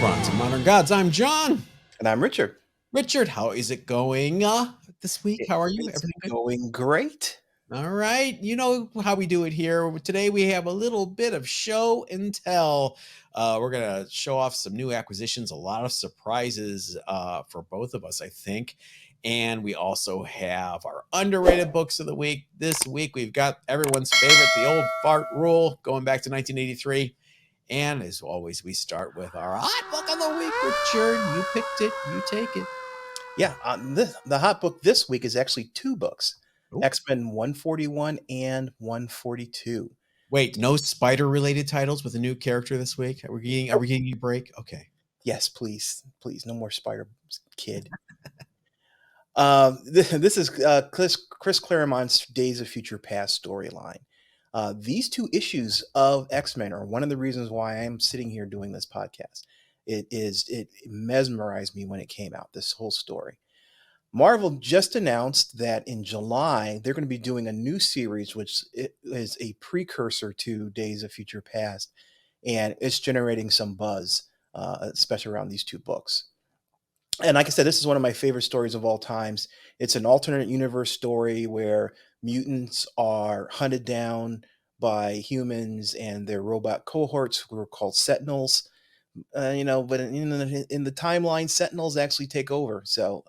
Bronze and Modern Gods. I'm John. And I'm Richard. Richard, how is it going this week? How are you? It's Everything good? going great. All right. You know how we do it here. Today we have a little bit of show and tell. We're going to show off some new acquisitions, a lot of surprises for both of us, I think. And we also have our underrated books of the week. This week we've got everyone's favorite, the old fart rule, going back to 1983. And as always, we start with our hot book of the week. Richard, you picked it. You take it. Yeah, the hot book this week is actually two books. Ooh. X-Men 141 and 142. Wait, no spider-related titles with a new character this week? Are we getting a break? Okay. Yes, please. Please, no more Spider Kid. This is Chris Claremont's Days of Future Past storyline. These two issues of X-Men are one of the reasons why I'm sitting here doing this podcast. It mesmerized me when it came out, this whole story. Marvel just announced that in July, they're going to be doing a new series, which is a precursor to Days of Future Past, and it's generating some buzz, especially around these two books. And like I said, this is one of my favorite stories of all times. It's an alternate universe story where mutants are hunted down by humans and their robot cohorts who are called Sentinels. But in the timeline, Sentinels actually take over. So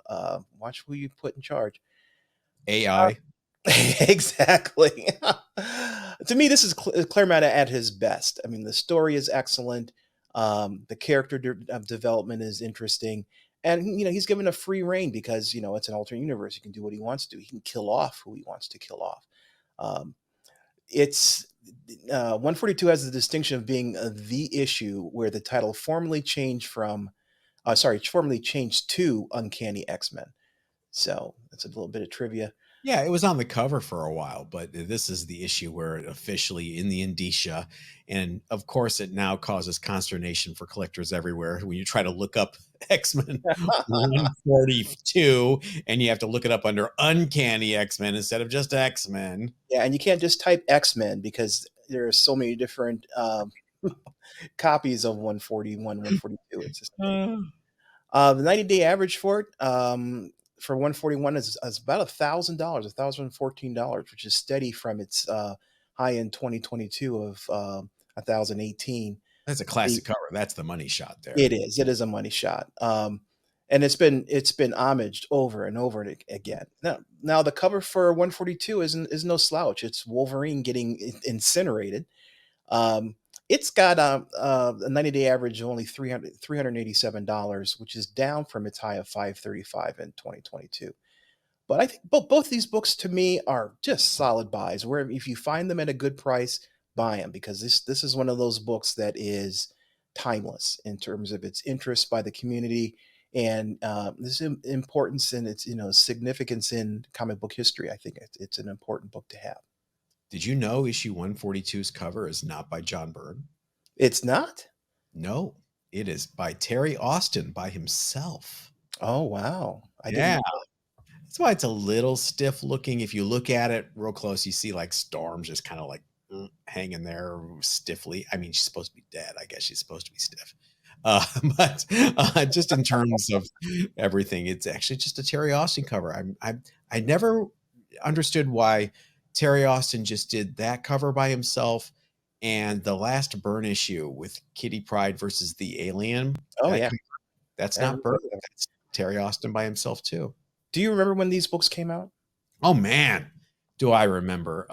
watch who you put in charge. AI. Exactly. To me, this is Claremont at his best. I mean, the story is excellent. The character development is interesting. And, he's given a free reign because, it's an alternate universe. He can do what he wants to. He can kill off who he wants to kill off. It's 142 has the distinction of being the issue where the title formally changed to Uncanny X-Men. So that's a little bit of trivia. Yeah, it was on the cover for a while, but this is the issue where it officially in the indicia. And of course, it now causes consternation for collectors everywhere when you try to look up X-Men 142 and you have to look it up under Uncanny X-Men instead of just X-Men. Yeah, and you can't just type X-Men because there are so many different copies of 141, 142. It's just the 90-day average for it for 141 is about $1,000, $1,014, which is steady from its high in 2022 of 1,018. That's a classic cover. That's the money shot there. It is. It is a money shot. And it's been homaged over and over again. Now the cover for 142 is no slouch. It's Wolverine getting incinerated. It's got a 90-day average of only $387, which is down from its high of $535 in 2022. But I think both these books to me are just solid buys. Where if you find them at a good price, buy them, because this is one of those books that is timeless in terms of its interest by the community and this importance and its significance in comic book history. I think it's an important book to have. Did you know issue 142's cover is not by John Byrne? It's not? No, it is by Terry Austin by himself. Oh, wow. I Yeah. didn't know. That's why it's a little stiff looking. If you look at it real close, you see like Storm's just kind of like hanging there stiffly. I mean, she's supposed to be dead. I guess she's supposed to be stiff. But just in terms of everything, it's actually just a Terry Austin cover. I never understood why Terry Austin just did that cover by himself, and the last Byrne issue with Kitty Pryde versus the Alien. Oh, yeah. That's not Byrne. That's Terry Austin by himself too. Do you remember when these books came out? Oh man, do I remember.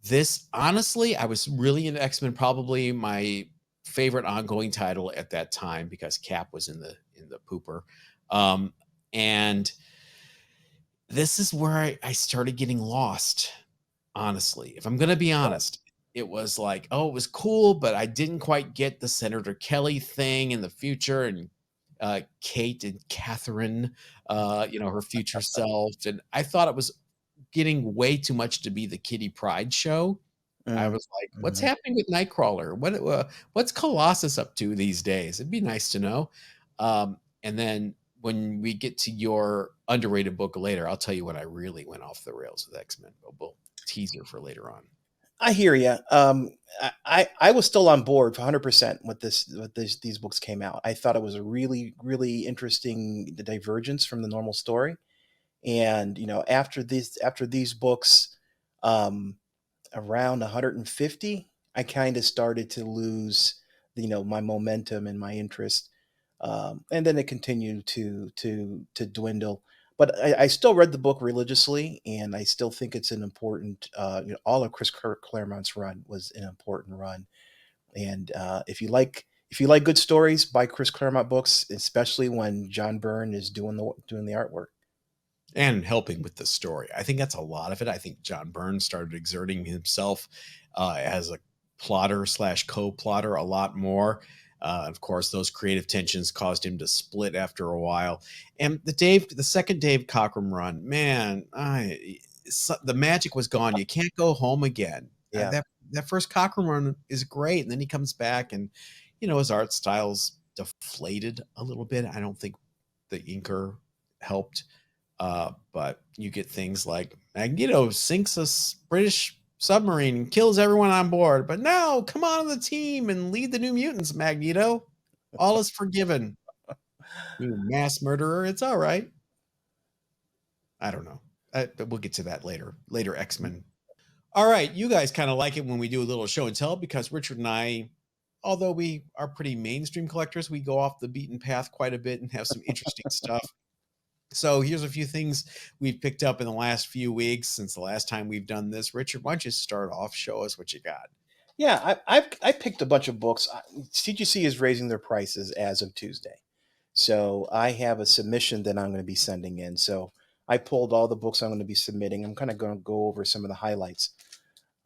This, honestly, I was really into X-Men, probably my favorite ongoing title at that time because Cap was in the pooper. And this is where I started getting lost, honestly. If I'm going to be honest, it was like, oh, it was cool, but I didn't quite get the Senator Kelly thing in the future and Kate and Catherine, her future self. And I thought it was getting way too much to be the Kitty Pryde show. I was like, what's happening with Nightcrawler? What's Colossus up to these days? It'd be nice to know. And then when we get to your underrated book later, I'll tell you when I really went off the rails with X-Men. We'll teaser for later on. I hear you. I was still on board for 100% with these books came out. I thought it was a really interesting divergence from the normal story. And after these books, um, around 150, I kind of started to lose my momentum and my interest, and then it continued to dwindle. But I still read the book religiously, and I still think it's an important. All of Chris Claremont's run was an important run, and if you like good stories, buy Chris Claremont books, especially when John Byrne is doing the artwork. And helping with the story. I think that's a lot of it. I think John Burns started exerting himself as a plotter slash co-plotter a lot more. Of course, those creative tensions caused him to split after a while. And the second Dave Cockrum run, man, the magic was gone. You can't go home again. Yeah. That first Cockrum run is great, and then he comes back, and his art style's deflated a little bit. I don't think the inker helped. But you get things like Magneto sinks a British submarine and kills everyone on board. But now, come on the team and lead the New Mutants, Magneto. All is forgiven. You mass murderer. It's all right. I don't know. But we'll get to that later. Later, X-Men. All right. You guys kind of like it when we do a little show and tell because Richard and I, although we are pretty mainstream collectors, we go off the beaten path quite a bit and have some interesting stuff. So here's a few things we've picked up in the last few weeks since the last time we've done this. Richard, why don't you start off? Show us what you got. Yeah, I picked a bunch of books. CGC is raising their prices as of Tuesday, so I have a submission that I'm going to be sending in. So I pulled all the books I'm going to be submitting. I'm kind of going to go over some of the highlights.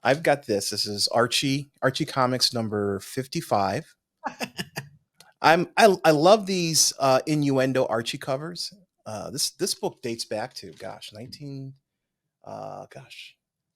I've got this. This is Archie Comics number 55. I love these innuendo Archie covers. This book dates back to 19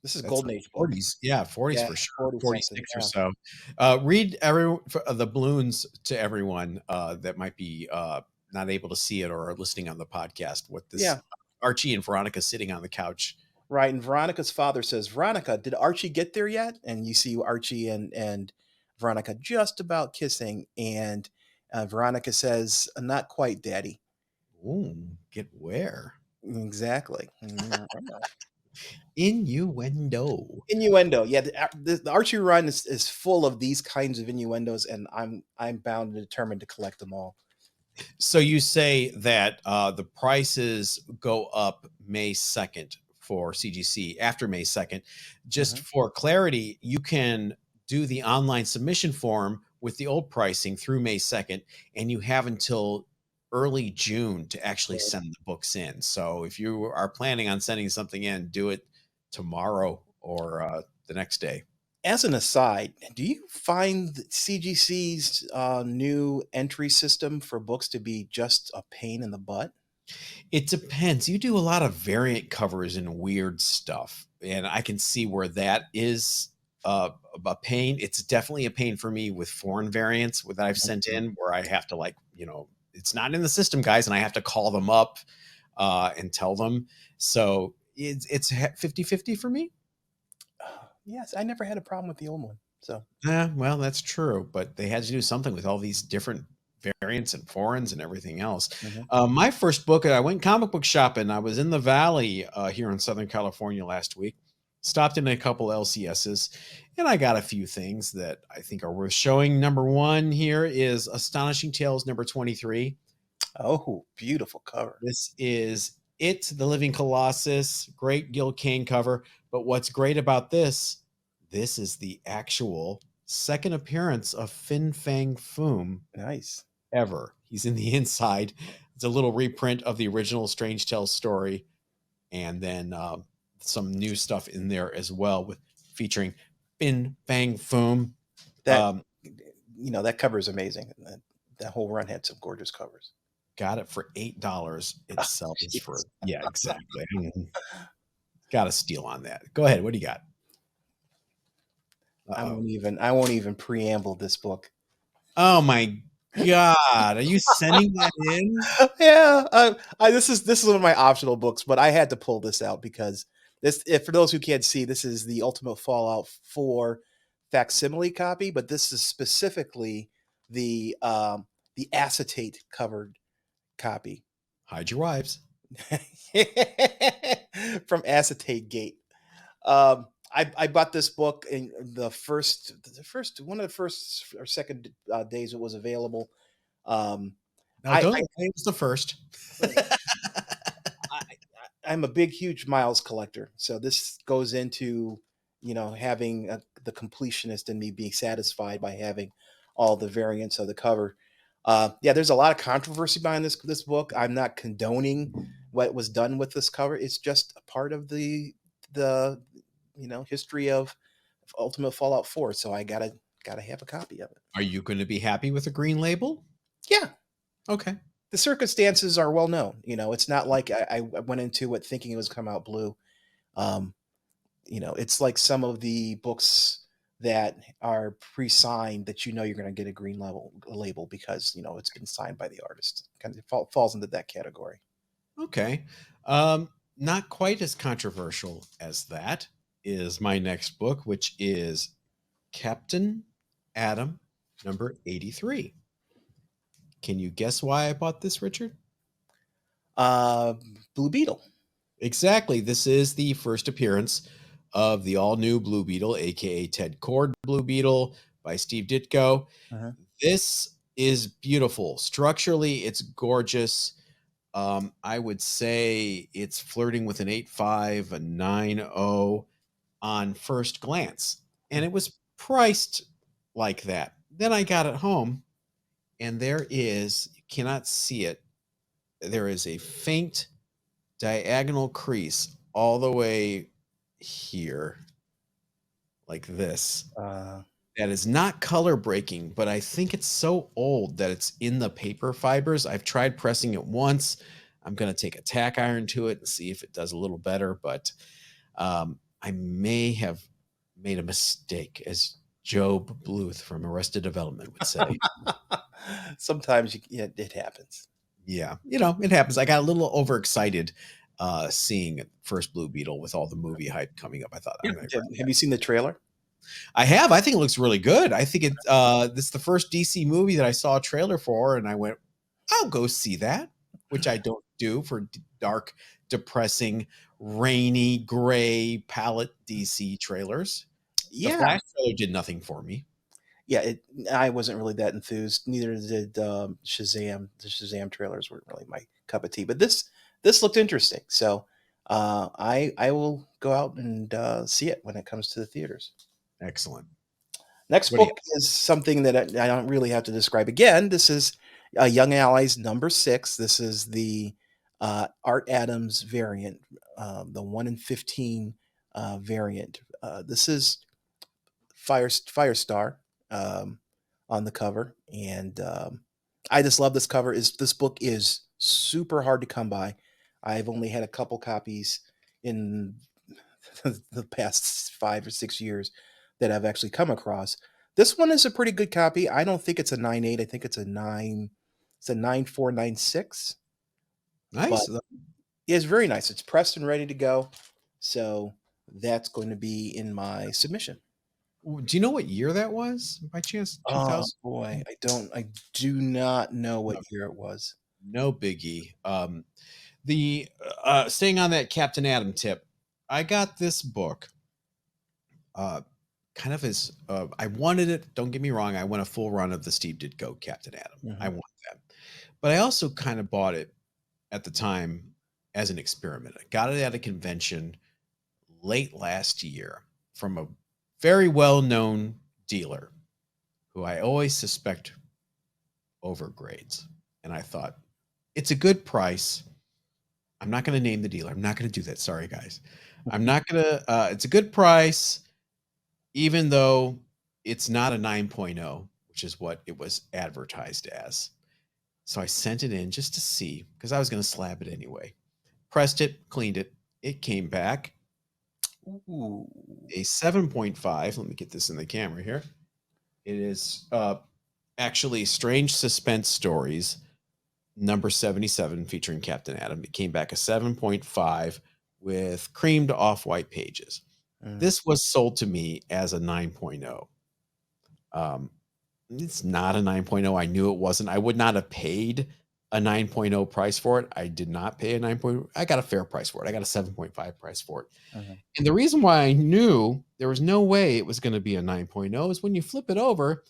this is That's Golden Age book. 40s. Yeah, 40s Yeah, for sure. 40 46 or something, so. Read the balloons to everyone that might be not able to see it or are listening on the podcast. What this Yeah. Archie and Veronica sitting on the couch. Right. And Veronica's father says, Veronica, did Archie get there yet? And you see Archie and Veronica just about kissing. And Veronica says, not quite, Daddy. Ooh, get where? Exactly. Innuendo. Innuendo. Yeah. The Archie run is full of these kinds of innuendos, and I'm bound and determined to collect them all. So you say that the prices go up May 2nd for CGC after May 2nd. Just for clarity, you can do the online submission form with the old pricing through May 2nd, and you have until early June to actually send the books in. So if you are planning on sending something in, do it tomorrow or the next day. As an aside, do you find CGC's new entry system for books to be just a pain in the butt? It depends. You do a lot of variant covers and weird stuff, and I can see where that is a pain. It's definitely a pain for me with foreign variants that I've sent in where I have to it's not in the system, guys, and I have to call them up and tell them. So it's 50-50 for me. Yes, I never had a problem with the old one. So yeah, well, that's true, but they had to do something with all these different variants and foreigns and everything else. My first book, I went comic book shopping. I was in the Valley here in Southern California last week. Stopped in a couple LCSs, and I got a few things that I think are worth showing. Number one here is Astonishing Tales number 23. Oh, beautiful cover. This is It, the Living Colossus. Great Gil Kane cover. But what's great about this is the actual second appearance of Fin Fang Foom. Nice. Ever. He's in the inside. It's a little reprint of the original Strange Tales story. And then some new stuff in there as well with featuring Fin Fang Foom. That that cover is amazing. That whole run had some gorgeous covers. Got it for $8 itself. Yeah, exactly. Got a steal on that. Go ahead. What do you got? I won't even preamble this book. Oh my God. Are you sending that in? Yeah. This is one of my optional books, but I had to pull this out because This, if for those who can't see, this is the Ultimate Fallout 4 facsimile copy, but this is specifically the acetate covered copy Hide your wives. from Acetate Gate. I bought this book in the first one of the first or second days it was available. Um, Now, I, don't I, claim it's the first. I I'm a big, huge Miles collector, so this goes into having the completionist in me being satisfied by having all the variants of the cover. Yeah, there's a lot of controversy behind this book. I'm not condoning what was done with this cover. It's just a part of the history of Ultimate Fallout 4. So I gotta have a copy of it. Are you going to be happy with a green label? Yeah, Okay. the circumstances are well known. It's not like I went into it thinking it was come out blue. Um, it's like some of the books that are pre-signed that you're going to get a green label because it's been signed by the artist. Kind of falls into that category. Okay. Not quite as controversial as that is my next book, which is Captain Atom number 83. Can you guess why I bought this, Richard? Uh, Blue Beetle. Exactly. This is the first appearance of the all-new Blue Beetle, aka Ted Kord Blue Beetle by Steve Ditko. Uh-huh. This is beautiful. Structurally, it's gorgeous. I would say it's flirting with an 8.5, a 9.0 on first glance. And it was priced like that. Then I got it home, and there is, you cannot see it, there is a faint diagonal crease all the way here, like this. That is not color breaking, but I think it's so old that it's in the paper fibers. I've tried pressing it once. I'm going to take a tack iron to it and see if it does a little better, but I may have made a mistake, as Job Bluth from Arrested Development would say. Sometimes it happens. Yeah, it happens. I got a little overexcited seeing first Blue Beetle with all the movie hype coming up. I thought, Have you seen the trailer? I have. I think it looks really good. I think this is the first DC movie that I saw a trailer for, and I went, I'll go see that, which I don't do for dark, depressing, rainy, gray palette DC trailers. The Flash trailer did nothing for me. Yeah, I wasn't really that enthused. Neither did Shazam. The Shazam trailers weren't really my cup of tea. But this looked interesting, so I will go out and see it when it comes to the theaters. Excellent. Next book is something that I don't really have to describe again. This is Young Allies number 6. This is the Art Adams variant, the 1 in 15 variant. This is Firestar on the cover, and I just love this cover. This book is super hard to come by. I've only had a couple copies in the past 5 or 6 years that I've actually come across. This one is a pretty good copy. I don't think it's a 9.8. I think it's a 9. It's a 9.496. Nice. But it's very nice. It's pressed and ready to go. So that's going to be in my submission. Do you know what year that was by chance? 2000? Oh boy, I do not know what year it was. No biggie. The staying on that Captain Atom tip, I got this book kind of as I wanted it. Don't get me wrong. I want a full run of the Steve Ditko Captain Atom. Mm-hmm. I want that. But I also kind of bought it at the time as an experiment. I got it at a convention late last year from a very well-known dealer who I always suspect overgrades. And I thought, it's a good price. I'm not going to name the dealer. I'm not going to do that. Sorry, guys. I'm not going to, it's a good price, even though it's not a 9.0, which is what it was advertised as. So I sent it in just to see, because I was going to slab it anyway. Pressed it, cleaned it. It came back. Ooh, a 7.5. Let me get this in the camera here. It is actually Strange Suspense Stories, number 77, featuring Captain Atom. It came back a 7.5 with creamed off-white pages. Mm. This was sold to me as a 9.0. It's not a 9.0. I knew it wasn't. I would not have paid a 9.0 price for it. I did not pay a 9.0. I got a fair price for it. I got a 7.5 price for it. Mhm. And the reason why I knew there was no way it was going to be a 9.0 is when you flip it over,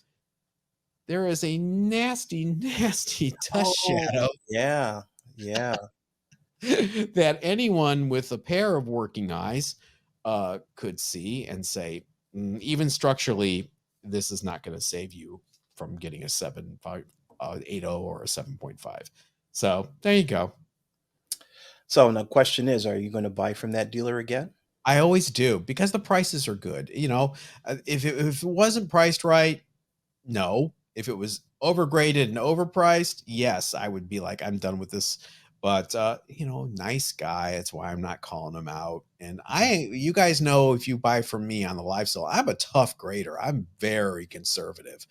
there is a nasty, nasty dust Oh, shadow yeah, yeah. that anyone with a pair of working eyes could see and say, even structurally, this is not going to save you from getting a 7.80 or a 7.5. So there you go. So the question is, are you going to buy from that dealer again? I always do because the prices are good. If it wasn't priced right, no. If it was overgraded and overpriced, yes, I would be like, I'm done with this. But nice guy. That's why I'm not calling him out. And you guys know, if you buy from me on the live sale, I'm a tough grader. I'm very conservative.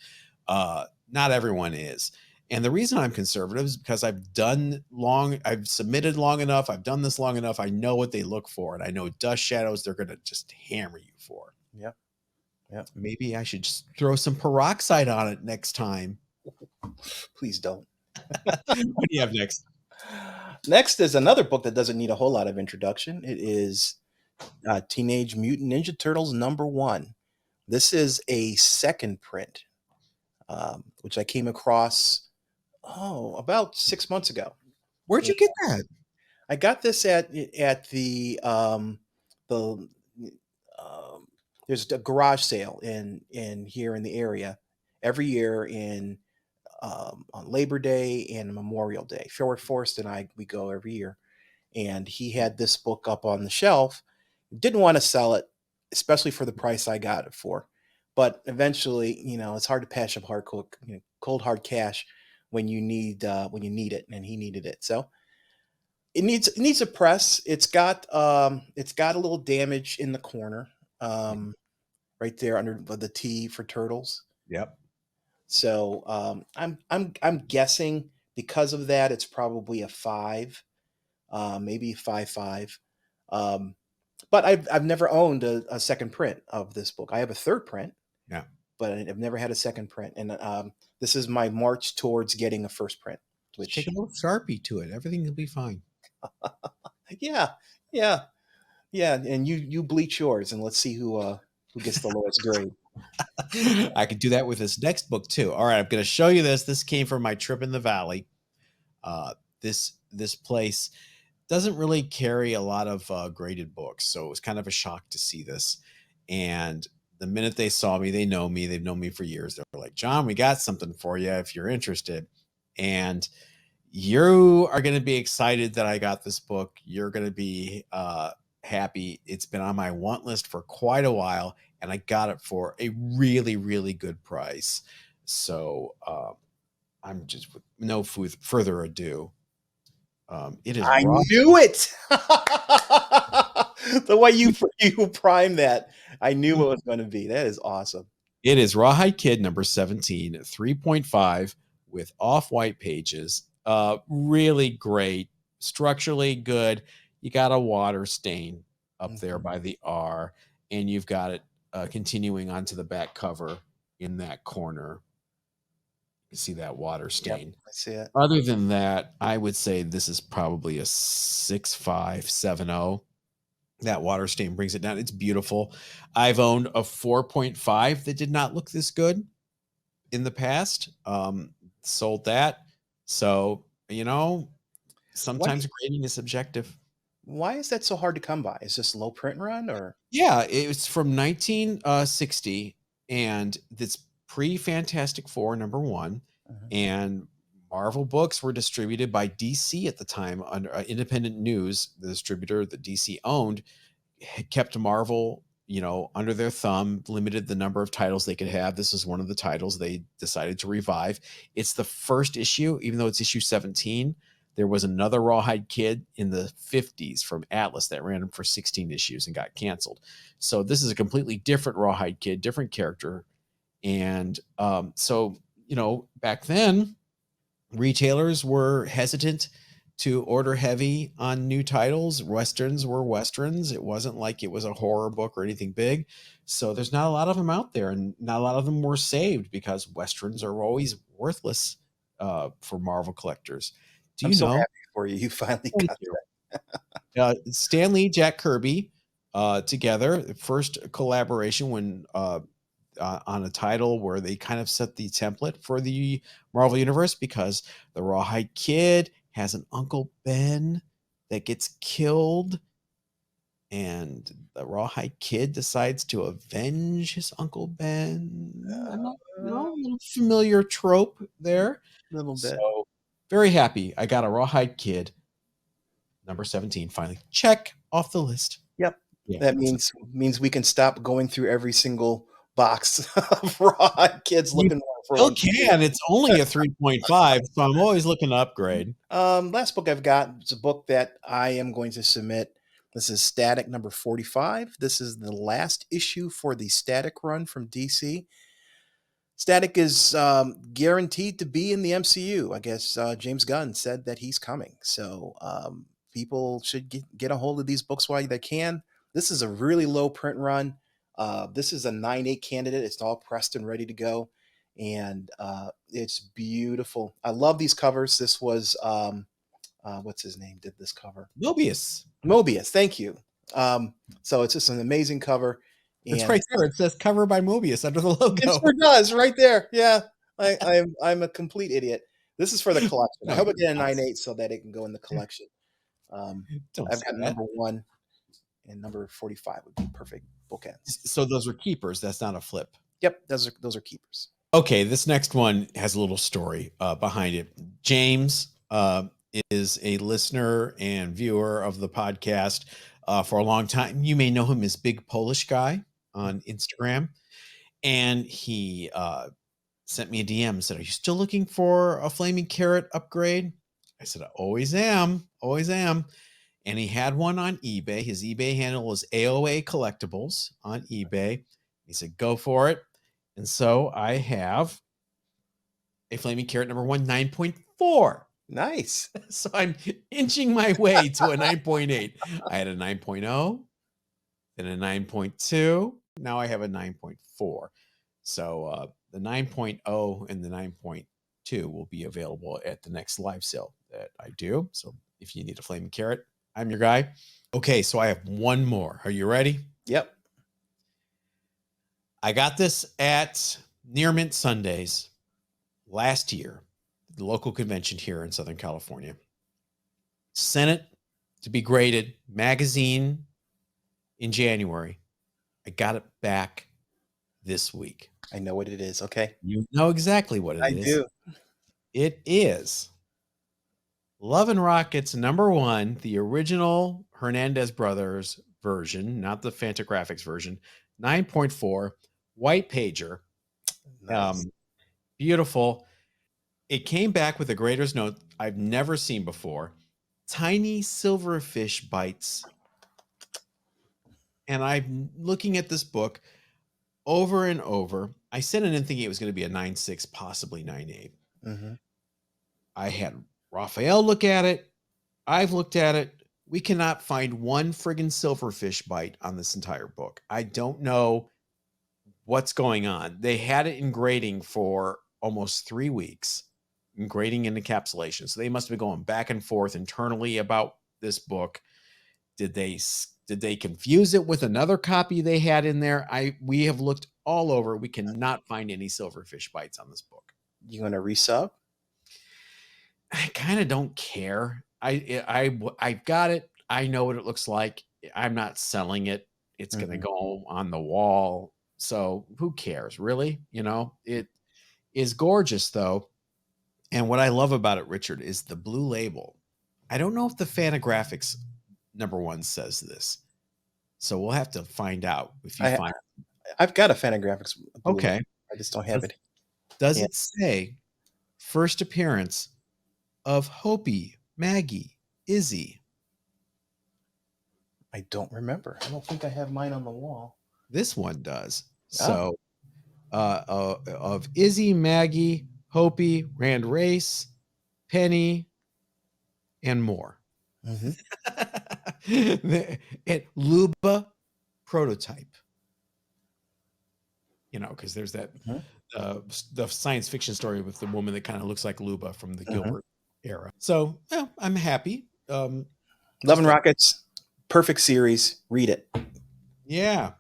Not everyone is. And the reason I'm conservative is because I've submitted long enough, I've done this long enough. I know what they look for, and I know dust shadows they're gonna just hammer you for. Yep, yep. Maybe I should just throw some peroxide on it next time. Please don't. What do you have next? Next is another book that doesn't need a whole lot of introduction. It is Teenage Mutant Ninja Turtles #1. This is a second print, which I came across about 6 months ago. Where'd you get that? I got this at the there's a garage sale in here in the area every year on Labor Day and Memorial Day. Forrest and we go every year, and he had this book up on the shelf. Didn't want to sell it, especially for the price I got it for. But eventually, it's hard to pass up cold hard cash when you need it, and he needed it. So it needs a press. It's got a little damage in the corner, right there under the T for turtles. Yep. So I'm guessing because of that, it's probably a 5, maybe 5.5. But I've never owned a second print of this book. I have a third print, Yeah. but I've never had a second print. And this is my march towards getting a first print. Just Which, take a little Sharpie to it. Everything will be fine. yeah, yeah, yeah. And you bleach yours, and let's see who gets the lowest grade. I could do that with this next book too. All right, I'm going to show you this. This came from my trip in the valley. This place doesn't really carry a lot of graded books, so it was kind of a shock to see this. And the minute they saw me, they know me. They've known me for years. They're like, John, we got something for you if you're interested. And you are going to be excited that I got this book. You're going to be happy. It's been on my want list for quite a while, and I got it for a really, really good price. So I'm just, with no further ado. It is I raw. knew it. The way you primed that, I knew what it was going to be. That is awesome. It is Rawhide Kid number 17, 3.5 with off-white pages. Really great, structurally good. You got a water stain up there by the R, and you've got it continuing onto the back cover in that corner. You see that water stain. Yep, I see it. Other than that, I would say this is probably a 6.5, 7.0. That water stain brings it down. It's beautiful. I've owned a 4.5 that did not look this good in the past. Sold that. So, sometimes grading is subjective. Why is that so hard to come by? Is this low print run or? Yeah, it's from 1960, and it's pre-Fantastic Four #1, and Marvel books were distributed by DC at the time under Independent News. The distributor that DC owned kept Marvel, under their thumb, limited the number of titles they could have. This is one of the titles they decided to revive. It's the first issue, even though it's issue 17. There was another Rawhide Kid in the 50s from Atlas that ran for 16 issues and got canceled. So this is a completely different Rawhide Kid, different character. And so, back then, retailers were hesitant to order heavy on new titles. Westerns were Westerns. It wasn't like it was a horror book or anything big. So there's not a lot of them out there, and not a lot of them were saved because Westerns are always worthless for Marvel collectors. Do I'm you so know? happy for you. You finally Thank got you. that. Stan Lee, Jack Kirby together, first collaboration when on a title where they kind of set the template for the Marvel Universe, because the Rawhide Kid has an Uncle Ben that gets killed, and the Rawhide Kid decides to avenge his Uncle Ben. I'm not, A a little familiar trope there. little bit. So very happy. I got a Rawhide Kid, number 17, finally. Check off the list. Yep. Yeah. That means we can stop going through every single box of Rawhide Kids You looking for still one. can. It's only a 3.5, so I'm always looking to upgrade. Last book I've got is a book that I am going to submit. This is Static number 45. This is the last issue for the Static run from DC. Static is guaranteed to be in the MCU. I guess James Gunn said that he's coming. So people should get a hold of these books while they can. This is a really low print run. This is a 9.8 candidate. It's all pressed and ready to go. And it's beautiful. I love these covers. This was, what's his name did this cover? Mobius. Mobius. Thank you. So it's just an amazing cover. It's And right there. It says cover by Mobius under the logo. it sure does, right there. Yeah, I'm a complete idiot. This is for the collection. I No, hope I you're get a not. 9.8 so that it can go in the collection. Don't I've say got that. number 1 and number 45 would be perfect bookends. So those are keepers. That's not a flip. Yep, those are keepers. Okay, this next one has a little story behind it. James is a listener and viewer of the podcast for a long time. You may know him as Big Polish Guy on Instagram. And he sent me a DM and said, "Are you still looking for a Flaming Carrot upgrade?" I said, "I always am. Always am." And he had one on eBay. His eBay handle is AOA Collectibles on eBay. He said, "Go for it." And so I have a Flaming Carrot number 1, 9.4. Nice. So I'm inching my way to a 9.8. I had a 9.0, then a 9.2. Now I have a 9.4. So the 9.0 and the 9.2 will be available at the next live sale that I do. So if you need a Flaming Carrot, I'm your guy. Okay, so I have one more. Are you ready? Yep. I got this at Near Mint Sundays last year, the local convention here in Southern California. Sent it to be graded magazine in January. I got it back this week. I know what it is. Okay. You know exactly what it is. I do. It is Love and Rockets number 1, the original Hernandez Brothers version, not the Fantagraphics version, 9.4, white pager. Nice. Beautiful. It came back with a grader's note I've never seen before. Tiny silverfish bites. And I'm looking at this book over and over. I sent it in thinking it was going to be a 9.6, possibly 9.8. Mm-hmm. I had Raphael look at it. I've looked at it. We cannot find one friggin' silverfish bite on this entire book. I don't know what's going on. They had it in grading for almost 3 weeks, in grading and encapsulation. So they must have been going back and forth internally about this book. Did they confuse it with another copy they had in there? We have looked all over. We cannot find any silverfish bites on this book. You gonna resub? I kind of don't care. I've got it. I know what it looks like. I'm not selling it. It's going to go on the wall. So who cares, really? You know, it is gorgeous though. And what I love about it, Richard, is the blue label. I don't know if the Fantagraphics number 1 says this. So we'll have to find out if you find it. I've got a Fantagraphics. Okay. Label. I just don't have it. Does it say first appearance of Hopi, Maggie, Izzy? I don't remember. I don't think I have mine on the wall. This one does. So of Izzy, Maggie, Hopi, Rand Race, Penny, and more. Mm-hmm. Luba prototype. You know, because there's that Mm-hmm. the science fiction story with the woman that kind of looks like Luba from the Mm-hmm. Gilbert era. So yeah, I'm happy. Love Just and a, Rockets, perfect series. Read it. yeah,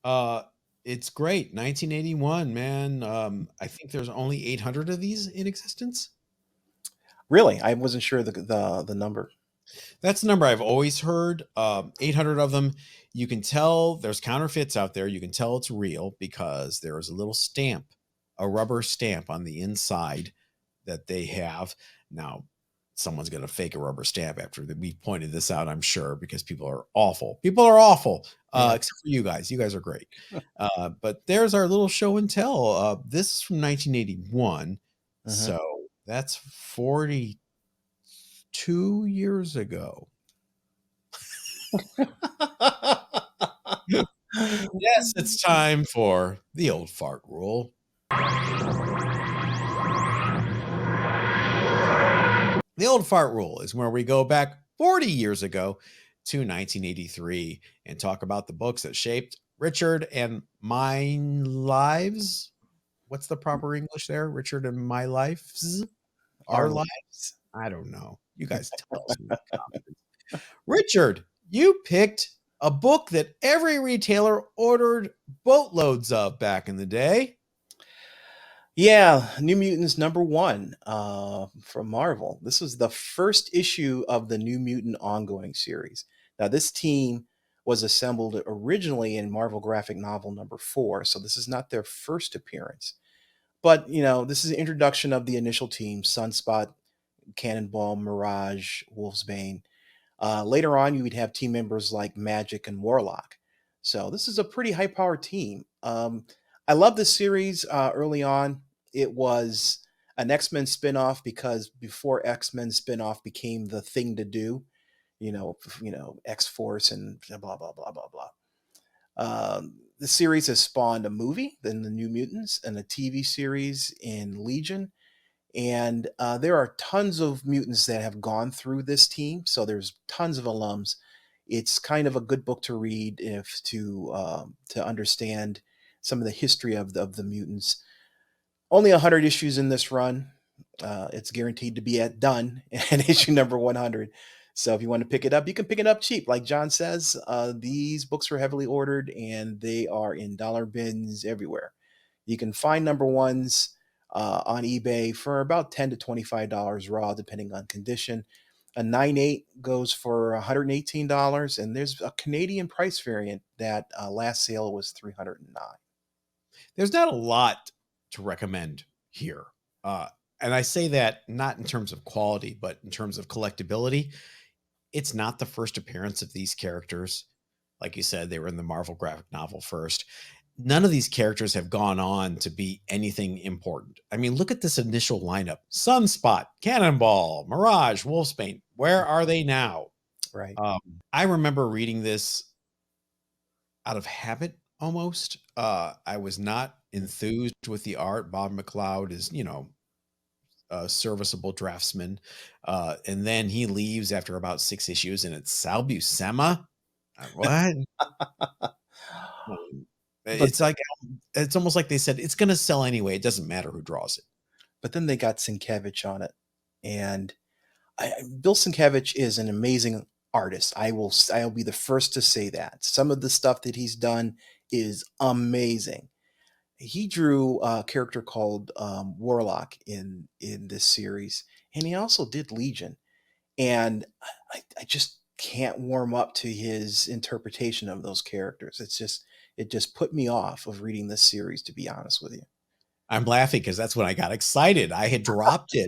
uh, it's great. 1981, man. I think there's only 800 of these in existence. Really, I wasn't sure the number. That's the number I've always heard. 800 of them. You can tell there's counterfeits out there. You can tell it's real because there is a little stamp, a rubber stamp on the inside that they have. Now, someone's going to fake a rubber stamp after we've pointed this out, I'm sure, because people are awful. People are awful, Yeah. except for you guys. You guys are great. But there's our little show and tell. This is from 1981. Mm-hmm. So that's 42 years ago. Yes, it's time for the old fart rule. The old fart rule is where we go back 40 years ago to 1983 and talk about the books that shaped Richard and my lives. What's the proper English there? Richard and my lives? Our Our lives? lives. I don't know. You guys tell us. Richard, you picked a book that every retailer ordered boatloads of back in the day. Yeah, New Mutants #1 from Marvel. This was the first issue of the New Mutant ongoing series. Now, this team was assembled originally in Marvel graphic novel #4, so this is not their first appearance. But, this is the introduction of the initial team: Sunspot, Cannonball, Mirage, Wolfsbane. Later on, you would have team members like Magic and Warlock. So this is a pretty high-powered team. I love this series. Early on, it was an X-Men spinoff because before X-Men spinoff became the thing to do, X-Force and blah blah blah blah blah. The series has spawned a movie, then the New Mutants, and a TV series in Legion, and there are tons of mutants that have gone through this team. So there's tons of alums. It's kind of a good book to read if to understand some of the history of the mutants. Only 100 issues in this run. It's guaranteed to be done at issue number 100. So if you want to pick it up, you can pick it up cheap. Like John says, these books were heavily ordered and they are in dollar bins everywhere. You can find number ones on eBay for about $10 to $25 raw, depending on condition. A 9.8 goes for $118, and there's a Canadian price variant that last sale was $309. There's not a lot to recommend here. And I say that not in terms of quality, but in terms of collectability. It's not the first appearance of these characters. Like you said, they were in the Marvel graphic novel first. None of these characters have gone on to be anything important. I mean, look at this initial lineup: Sunspot, Cannonball, Mirage, Wolfsbane. Where are they now? Right. I remember reading this out of habit almost. I was not enthused with the art. Bob McLeod is, a serviceable draftsman. And then he leaves after about 6 issues, and it's Sal Buscema. What? But It's like it's almost like they said it's going to sell anyway. It doesn't matter who draws it. but then they got Sienkiewicz on it, and Bill Sienkiewicz is an amazing artist. I'll be the first to say that. Some of the stuff that he's done is amazing. He drew a character called Warlock in this series, and he also did Legion. And I just can't warm up to his interpretation of those characters. It just put me off of reading this series, to be honest with you. I'm laughing because that's when I got excited. I had dropped it.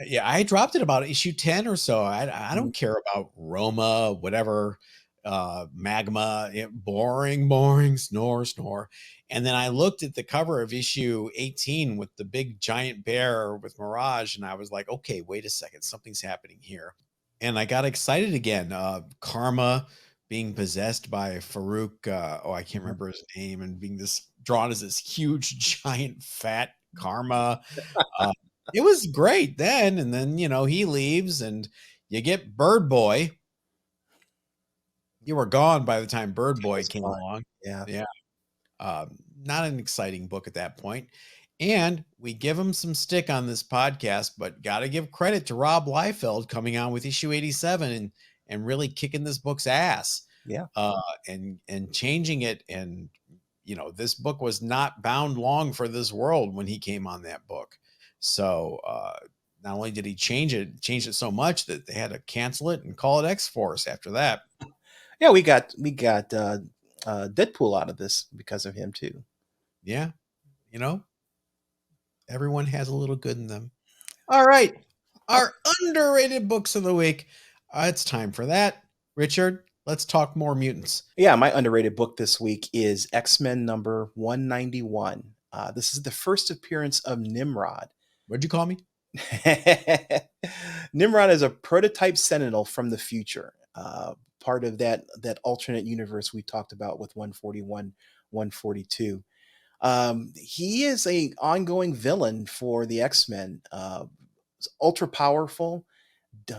Yeah, I dropped it about issue 10 or so. I don't care about Roma, whatever, magma, boring, snore. And then I looked at the cover of issue 18 with the big giant bear with Mirage, and I was like, okay, wait a second, something's happening here. And I got excited again. Karma being possessed by Farouk, I can't remember his name, and being drawn as this huge, giant, fat Karma. It was great then, and then, he leaves and you get Bird Boy. You were gone by the time Bird He Boy was came fun. along. Yeah. Yeah. Not an exciting book at that point. And we give him some stick on this podcast, but got to give credit to Rob Liefeld coming on with issue 87 and really kicking this book's ass, Yeah. and changing it. And this book was not bound long for this world when he came on that book. So not only did he change it so much that they had to cancel it and call it X-Force after that. Yeah, we got Deadpool out of this because of him too. Yeah, everyone has a little good in them. All right, our underrated books of the week. It's time for that. Richard, let's talk more mutants. Yeah, my underrated book this week is X-Men number 191. This is the first appearance of Nimrod. What'd you call me? Nimrod is a prototype Sentinel from the future, part of that alternate universe we talked about with 141, 142. He is a ongoing villain for the X-Men. Ultra powerful,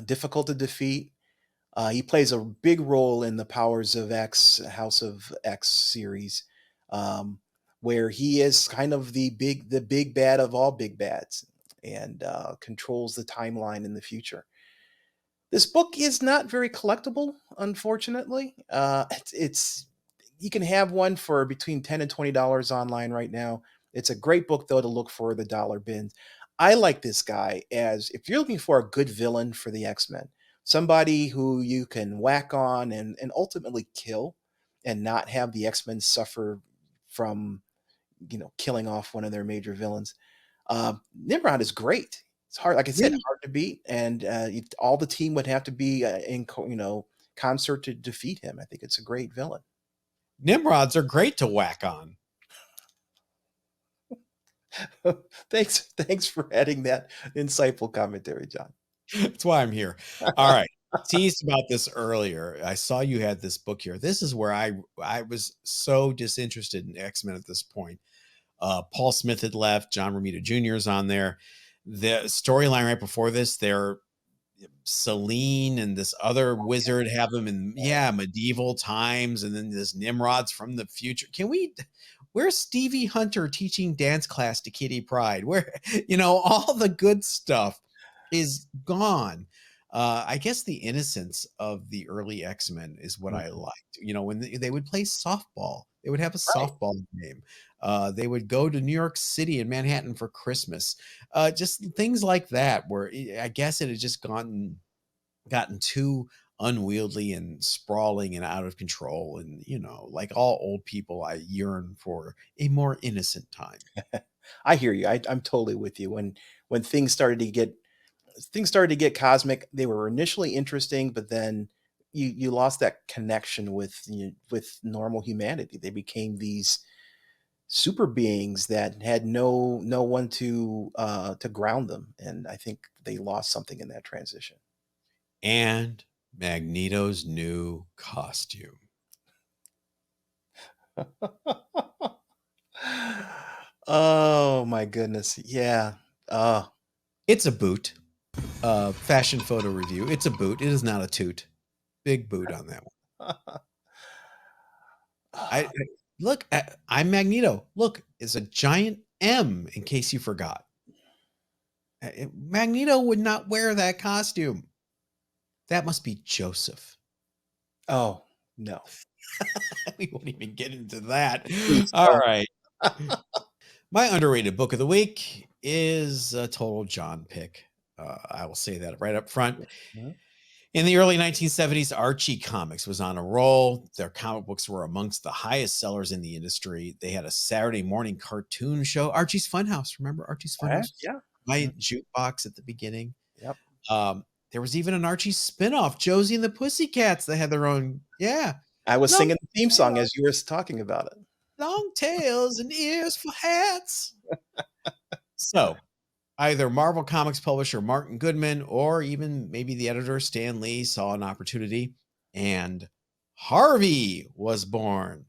difficult to defeat. He plays a big role in the Powers of X, House of X series, um, where he is kind of the big bad of all big bads, and controls the timeline in the future. This book is not very collectible, unfortunately. It's you can have one for between $10 and $20 online right now. It's a great book though to look for the dollar bins. I like this guy as if you're looking for a good villain for the X-Men, somebody who you can whack on and ultimately kill and not have the X-Men suffer from killing off one of their major villains. Nimrod is great. It's hard, like I said, Yeah. hard to beat, and all the team would have to be concert to defeat him. I think it's a great villain. Nimrods are great to whack on. Thanks for adding that insightful commentary, John. That's why I'm here. All right. Teased about this earlier. I saw you had this book here. This is where I was so disinterested in X-Men at this point. Paul Smith had left. John Romita Jr. is on there. The storyline right before this, they're Selene and this other wizard have them in medieval times, and then this Nimrod's from the future. Where's Stevie Hunter teaching dance class to Kitty Pryde? Where all the good stuff is gone. I guess the innocence of the early X-Men is what I Mhm. liked. When they would play softball, they would have a Right. softball game. They would go to New York City and Manhattan for Christmas. Just things like that, where I guess it had just gotten too unwieldy and sprawling and out of control. And like all old people, I yearn for a more innocent time. I hear you. I'm totally with you. When things started to get cosmic, they were initially interesting, but then you lost that connection with normal humanity. They became these super beings that had no one to ground them, and I think they lost something in that transition. And Magneto's new costume. Oh my goodness. Yeah. Uh It's a boot. Fashion photo review. It's a boot. It is not a toot. Big boot on that one. Look. I'm Magneto. Look, it's a giant M. In case you forgot, Magneto would not wear that costume. That must be Joseph. oh no. We won't even get into that. Please All don't. right. My underrated book of the week is a total John pick. I will say that right up front. Mhm. In the early 1970s, Archie Comics was on a roll. Their comic books were amongst the highest sellers in the industry. They had a Saturday morning cartoon show, Archie's Funhouse. Remember Archie's Heck, Funhouse? yeah. Mhm. My jukebox at the beginning. Yep. There was even an Archie spinoff, Josie and the Pussycats, that had their own. Yeah. I was Long singing the theme song tails, as you were talking about it. long tails and ears for hats. So either Marvel Comics publisher Martin Goodman or even maybe the editor Stan Lee saw an opportunity, and Harvey was born.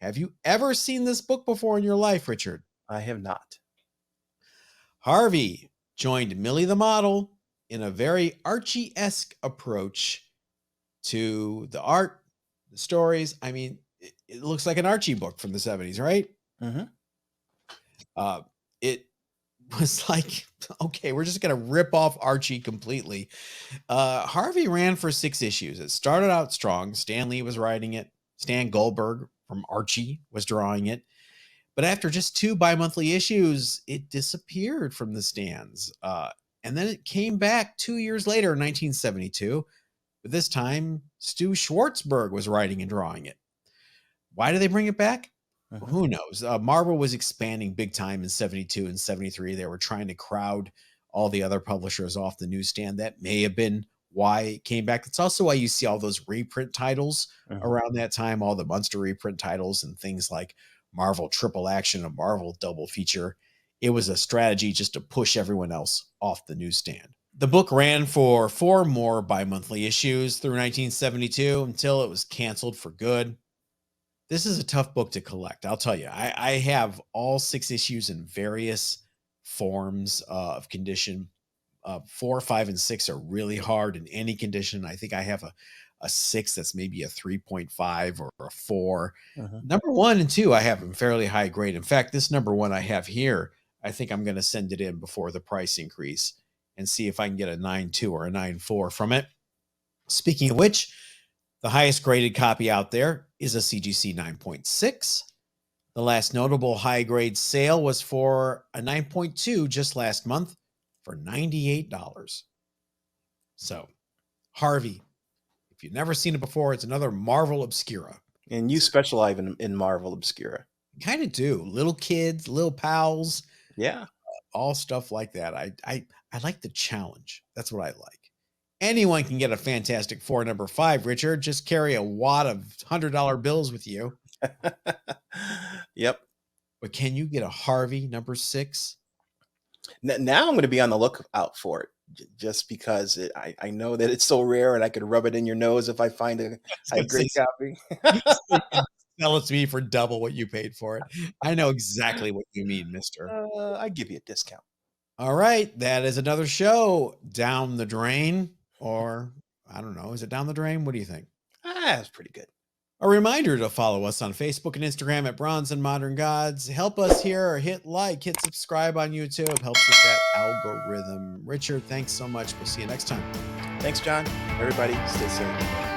Have you ever seen this book before in your life, Richard? I have not. Harvey joined Millie the Model in a very Archie-esque approach to the art, the stories. I mean, it looks like an Archie book from the 70s, right? Mm-hmm. It was like, okay, we're just going to rip off Archie completely. Harvey ran for 6 issues. It started out strong. Stan Lee was writing it. Stan Goldberg from Archie was drawing it. But after just 2 bi-monthly issues, it disappeared from the stands. And then it came back 2 years later in 1972. But this time, Stu Schwartzberg was writing and drawing it. Why did they bring it back? Mm-hmm. Who knows? Marvel was expanding big time in 72 and 73. They were trying to crowd all the other publishers off the newsstand. That may have been why it came back. It's also why you see all those reprint titles around that time, all the Munster reprint titles and things like Marvel Triple Action, a Marvel double feature. It was a strategy just to push everyone else off the newsstand. The book ran for 4 more bi-monthly issues through 1972 until it was canceled for good. This is a tough book to collect. I'll tell you, I have all 6 issues in various forms of condition. 4, 5, and 6 are really hard in any condition. I think I have a 6 that's maybe a 3.5 or a 4. Number 1 and 2, I have in fairly high grade. In fact, this number 1 I have here, I think I'm going to send it in before the price increase and see if I can get a 9.2 or a 9.4 from it. Speaking of which, the highest graded copy out there is a CGC 9.6. The last notable high grade sale was for a 9.2 just last month for $98. So, Harvey, if you've never seen it before, it's another Marvel Obscura. And you specialize in Marvel Obscura. Kind of do. Little kids, little pals. Yeah. All stuff like that. I like the challenge. That's what I like. Anyone can get a Fantastic Four number 5, Richard. Just carry a wad of $100 bills with you. Yep. But can you get a Harvey number 6? Now I'm going to be on the lookout for it, just because I know that it's so rare, and I could rub it in your nose if I find a great copy. Sell it to me for double what you paid for it. I know exactly what you mean, mister. I'd give you a discount. All right. That is another show down the drain. Or, I don't know, is it down the drain? What do you think? That's pretty good. A reminder to follow us on Facebook and Instagram at Bronze and Modern Gods. Help us here, or hit like, hit subscribe on YouTube. Helps with that algorithm. Richard, thanks so much. We'll see you next time. Thanks, John. Everybody, stay safe.